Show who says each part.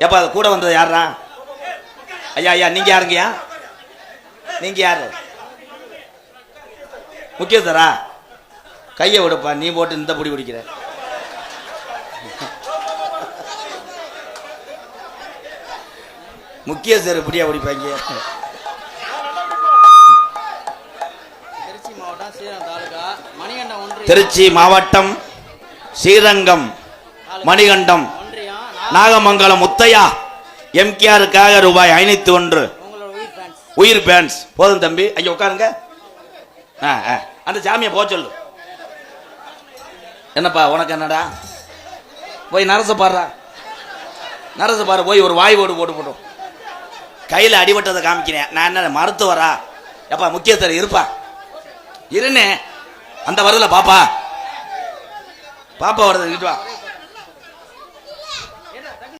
Speaker 1: எப்ப கூட வந்தது யாரா? ஐயா ஐயா நீங்க யாருங்கய்யா? நீங்க யாரு? முக்கியஸ்தரா? கையை விடுப்பா, நீ போட்டு இந்த புடி பிடிக்கிற. முக்கியஸ்தர் இப்படியா பிடிப்பாங்க? திருச்சி மாவட்டம் ஸ்ரீரங்கம் மணிகண்டம் நாகமங்கலம் முத்தையா எம்கேஆருக்காக ரூபாய் 501 உயிர் பேன்ஸ். போதும் தம்பி, ஐயா உட்காருங்க. அந்த சாமியை போக சொல்லு. என்னப்பா உனக்கு என்னடா? போய் நரச பாடுறா, நரச பாரு. போய் ஒரு வாய் ஓடு போட்டு போட்டோம். கையில் அடிபட்டதை காமிக்கிறேன். நான் என்ன மருத்துவரா? எப்பா முக்கியஸ்தர் இருப்பா, இருன்னு அந்த வருதுல பாப்பா, பாப்பா வருது, வா.